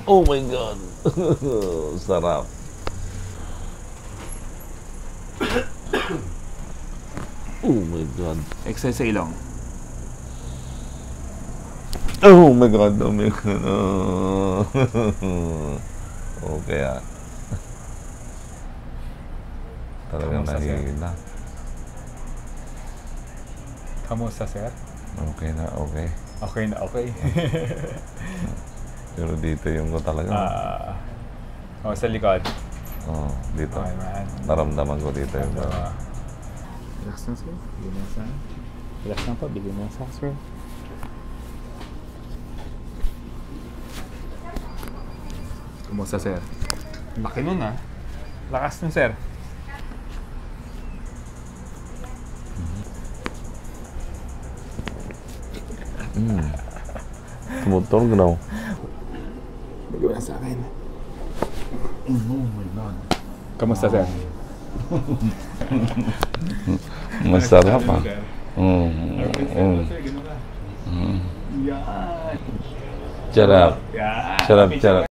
Oh my God! Sarap. Oh my God. Exercise sa ilong. Oh my God. Oh my God. Okay ah. Talagang nahihila. Kamusta, sir? Okay na, okay. Okay na, okay. Pero dito yung ko talaga. Sa likod. Oo, dito. Okay, man. Naramdaman ko dito yung Relax na, sir. Bigyan mo sa relax na po. Bigyan mo sa sir. Kumusta, sir? Laki nun, ah. Lakas nun, sir. Tumutol ganaw. Bigyan mo sa akin. Oh my God. Kamusta, sir? Masarap ah. Sarap. Sarap, sarap.